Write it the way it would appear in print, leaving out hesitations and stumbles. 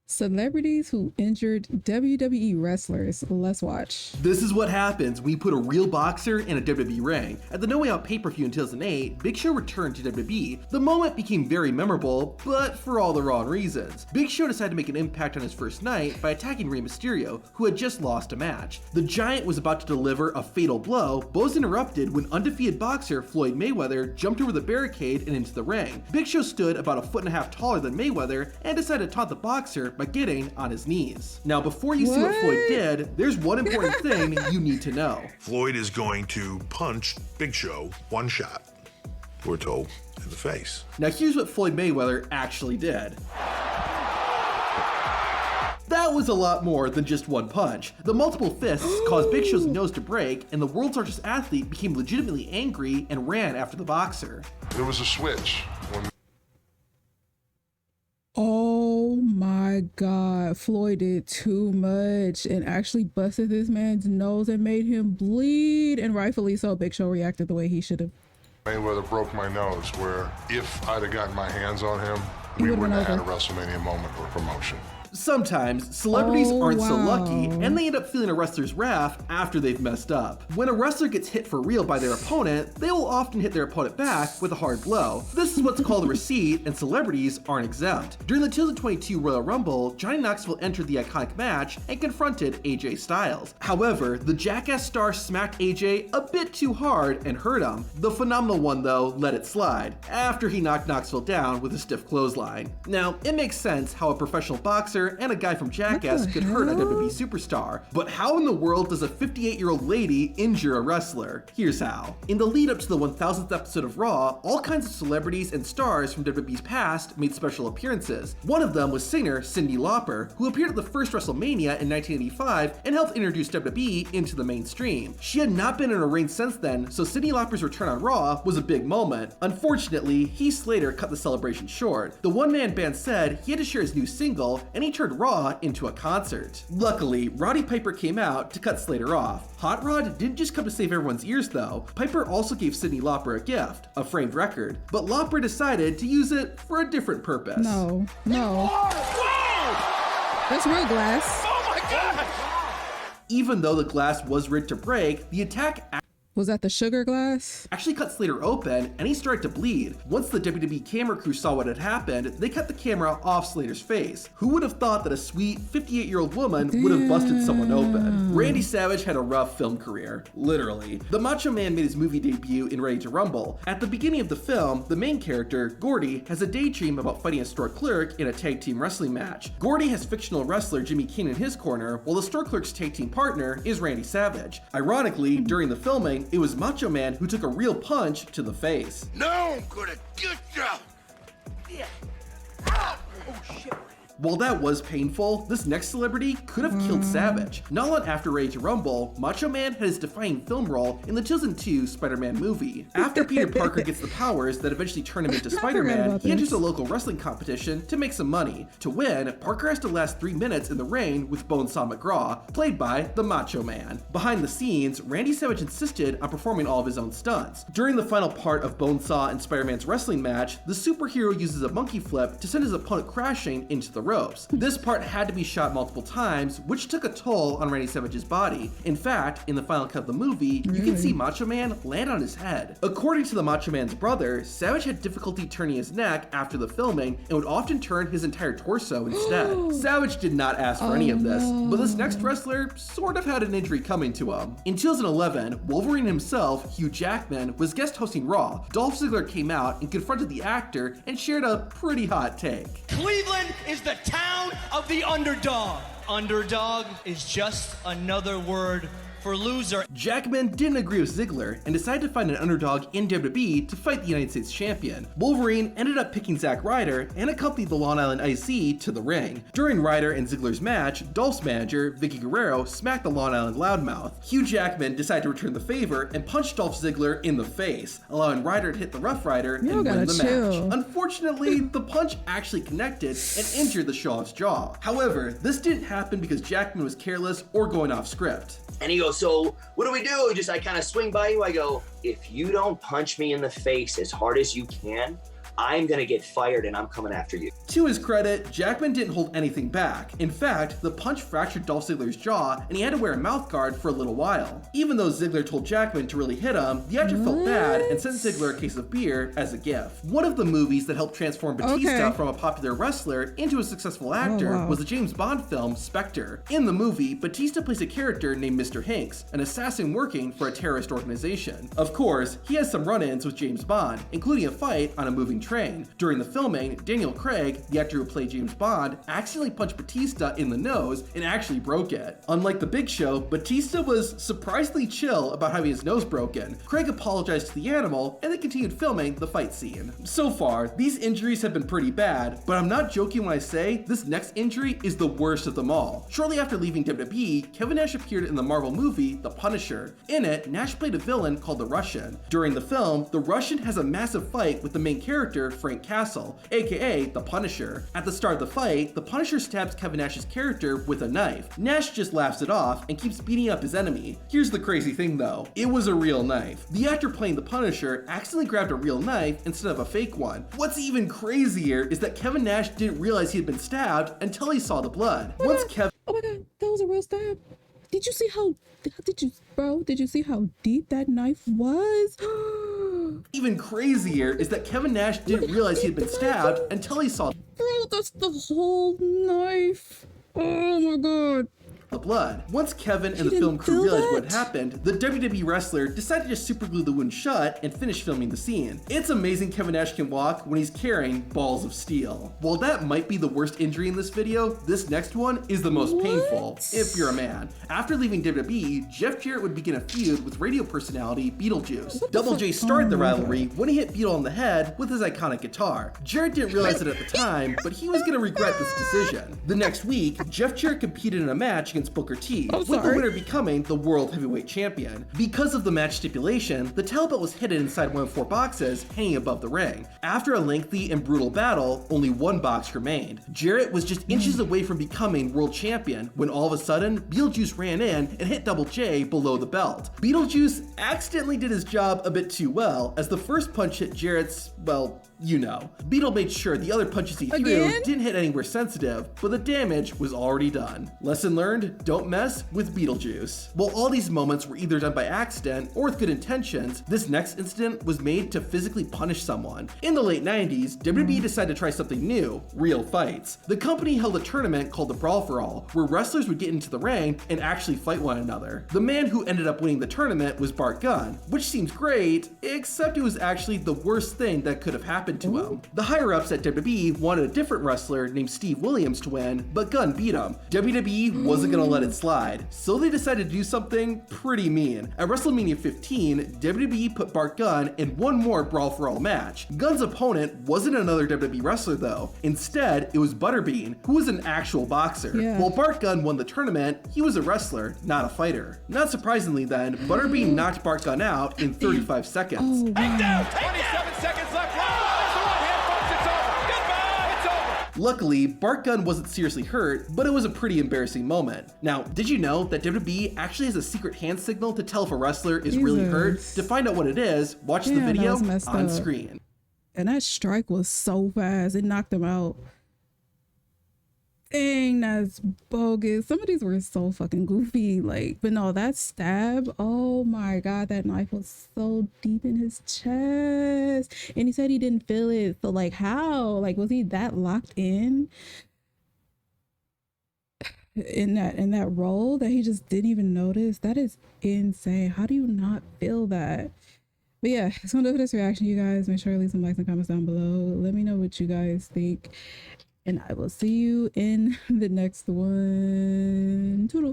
Celebrities who injured WWE wrestlers. Let's watch. This is what happens when you put a real boxer in a WWE ring. At the No Way Out pay-per-view in 2008, Big Show returned to WWE. The moment became very memorable, but for all the wrong reasons. Big Show decided to make an impact on his first night by attacking Rey Mysterio, who had just lost a match. The Giant was about to deliver a fatal blow, but was interrupted when undefeated boxer Floyd Mayweather jumped over the barricade and into the ring. Big Show stood about 1.5 feet taller than Mayweather and decided to taunt the boxer by getting on his knees. Now, before you see what Floyd did, there's one important thing you need to know. Floyd is going to punch Big Show one shot, we're told, in the face. Now here's what Floyd Mayweather actually did. That was a lot more than just one punch. The multiple fists caused Big Show's nose to break, and the world's largest athlete became legitimately angry and ran after the boxer. There was a switch when Oh my God, Floyd did too much and actually busted this man's nose and made him bleed, and rightfully so. Big Show reacted the way he should have. Mayweather broke my nose, where if I'd have gotten my hands on him, we wouldn't have had a WrestleMania moment or promotion. Sometimes, celebrities aren't so wow. lucky, and they end up feeling a wrestler's wrath after they've messed up. When a wrestler gets hit for real by their opponent, they will often hit their opponent back with a hard blow. This is what's called a receipt, and celebrities aren't exempt. During the 2022 Royal Rumble, Johnny Knoxville entered the iconic match and confronted AJ Styles. However, the Jackass star smacked AJ a bit too hard and hurt him. The Phenomenal One, though, let it slide, after he knocked Knoxville down with a stiff clothesline. Now, it makes sense how a professional boxer and a guy from Jackass could hurt a WWE superstar, but how in the world does a 58-year-old lady injure a wrestler? Here's how. In the lead up to the 1000th episode of Raw, all kinds of celebrities and stars from WWE's past made special appearances. One of them was singer Cyndi Lauper, who appeared at the first WrestleMania in 1985 and helped introduce WWE into the mainstream. She had not been in a ring since then, so Cyndi Lauper's return on Raw was a big moment. Unfortunately, Heath Slater cut the celebration short. The one-man band said he had to share his new single, and he turned Raw into a concert. Luckily, Roddy Piper came out to cut Slater off. Hot Rod didn't just come to save everyone's ears though. Piper also gave Cyndi Lauper a gift, a framed record, but Lauper decided to use it for a different purpose. No. That's real glass. Oh my God! Even though the glass was rigged to break, the attack Was that the sugar glass? actually cut Slater open, and he started to bleed. Once the WWE camera crew saw what had happened, they cut the camera off Slater's face. Who would have thought that a sweet 58-year-old woman would have busted someone open? Randy Savage had a rough film career, literally. The Macho Man made his movie debut in Ready to Rumble. At the beginning of the film, the main character, Gordy, has a daydream about fighting a store clerk in a tag team wrestling match. Gordy has fictional wrestler Jimmy King in his corner, while the store clerk's tag team partner is Randy Savage. Ironically, during the filming, it was Macho Man who took a real punch to the face. Now I'm gonna get ya! Yeah. Oh shit. While that was painful, this next celebrity could have killed Savage. Not long after Ready to Rumble, Macho Man had his defining film role in the 2002 Spider-Man movie. After Peter Parker gets the powers that eventually turn him into Spider-Man, he enters a local wrestling competition to make some money. To win, Parker has to last 3 minutes in the ring with Bonesaw McGraw, played by the Macho Man. Behind the scenes, Randy Savage insisted on performing all of his own stunts. During the final part of Bonesaw and Spider-Man's wrestling match, the superhero uses a monkey flip to send his opponent crashing into the ropes. This part had to be shot multiple times, which took a toll on Randy Savage's body. In fact, in the final cut of the movie, you can see Macho Man land on his head. According to the Macho Man's brother, Savage had difficulty turning his neck after the filming and would often turn his entire torso instead. Savage did not ask for any of this, but this next wrestler sort of had an injury coming to him. In 2011, Wolverine himself, Hugh Jackman, was guest hosting Raw. Dolph Ziggler came out and confronted the actor and shared a pretty hot take. Cleveland is the town of the underdog. Underdog is just another word for loser. Jackman didn't agree with Ziggler and decided to find an underdog in WWE to fight the United States champion. Wolverine ended up picking Zack Ryder and accompanied the Long Island IC to the ring. During Ryder and Ziggler's match, Dolph's manager, Vicky Guerrero, smacked the Long Island loudmouth. Hugh Jackman decided to return the favor and punched Dolph Ziggler in the face, allowing Ryder to hit the Rough Rider and win the match. Unfortunately, the punch actually connected and injured the Shaw's jaw. However, this didn't happen because Jackman was careless or going off script. And he goes, so what do we do? I kind of swing by you. I go, if you don't punch me in the face as hard as you can, I'm gonna get fired and I'm coming after you. To his credit, Jackman didn't hold anything back. In fact, the punch fractured Dolph Ziggler's jaw and he had to wear a mouth guard for a little while. Even though Ziggler told Jackman to really hit him, the actor felt bad and sent Ziggler a case of beer as a gift. One of the movies that helped transform Batista from a popular wrestler into a successful actor was the James Bond film Spectre. In the movie, Batista plays a character named Mr. Hanks, an assassin working for a terrorist organization. Of course, he has some run-ins with James Bond, including a fight on a moving train. During the filming, Daniel Craig, the actor who played James Bond, accidentally punched Batista in the nose and actually broke it. Unlike The Big Show, Batista was surprisingly chill about having his nose broken. Craig apologized to the animal and they continued filming the fight scene. So far, these injuries have been pretty bad, but I'm not joking when I say this next injury is the worst of them all. Shortly after leaving WWE, Kevin Nash appeared in the Marvel movie The Punisher. In it, Nash played a villain called the Russian. During the film, the Russian has a massive fight with the main character, Frank Castle, aka the Punisher. At the start of the fight, the Punisher stabs Kevin Nash's character with a knife. Nash just laughs it off and keeps beating up his enemy. Here's the crazy thing though, it was a real knife. The actor playing the Punisher accidentally grabbed a real knife instead of a fake one. What's even crazier is that Kevin Nash didn't realize he had been stabbed until he saw the blood. Oh my god, that was a real stab. Did you see how deep that knife was? Even crazier is that Kevin Nash didn't realize he had been stabbed until he saw that's the whole knife. Oh my god. the blood. Once Kevin and the film crew realized what happened, the WWE wrestler decided to super glue the wound shut and finish filming the scene. It's amazing Kevin Nash can walk when he's carrying balls of steel. While that might be the worst injury in this video, this next one is the most painful, if you're a man. After leaving WWE, Jeff Jarrett would begin a feud with radio personality Beetlejuice. Double J started the rivalry when he hit Beetle on the head with his iconic guitar. Jarrett didn't realize it at the time, but he was gonna regret this decision. The next week, Jeff Jarrett competed in a match against Booker T, with the winner becoming the World Heavyweight Champion. Because of the match stipulation, the title belt was hidden inside one of 4 boxes hanging above the ring. After a lengthy and brutal battle, only 1 box remained. Jarrett was just inches away from becoming World Champion when all of a sudden, Beetlejuice ran in and hit Double J below the belt. Beetlejuice accidentally did his job a bit too well, as the first punch hit Jarrett's, well, you know. Beetle made sure the other punches he threw didn't hit anywhere sensitive, but the damage was already done. Lesson learned, don't mess with Beetlejuice. While all these moments were either done by accident or with good intentions, this next incident was made to physically punish someone. In the late 90s, WWE decided to try something new, real fights. The company held a tournament called the Brawl for All, where wrestlers would get into the ring and actually fight one another. The man who ended up winning the tournament was Bart Gunn, which seems great, except it was actually the worst thing that could have happened to him. The higher-ups at WWE wanted a different wrestler named Steve Williams to win, but Gunn beat him. WWE wasn't gonna let it slide, so they decided to do something pretty mean. At WrestleMania 15, WWE put Bart Gunn in one more Brawl for All match. Gunn's opponent wasn't another WWE wrestler though. Instead, it was Butterbean, who was an actual boxer. While Bart Gunn won the tournament, he was a wrestler, not a fighter. Not surprisingly then, Butterbean knocked Bart Gunn out in 35 seconds. Down, 27 seconds left. Luckily, Bart Gunn wasn't seriously hurt, but it was a pretty embarrassing moment. Now, did you know that WWE actually has a secret hand signal to tell if a wrestler is really hurt? To find out what it is, watch the video on screen. And that strike was so fast, it knocked him out. Dang, that's bogus. Some of these were so fucking goofy, like, but no, that stab, oh my god, that knife was so deep in his chest, and he said he didn't feel it. So like, how, like, was he that locked in that role that he just didn't even notice? That is insane. How do you not feel that? But yeah, so for this reaction, you guys, make sure to leave some likes and comments down below. Let me know what you guys think, and I will see you in the next one. Toodles.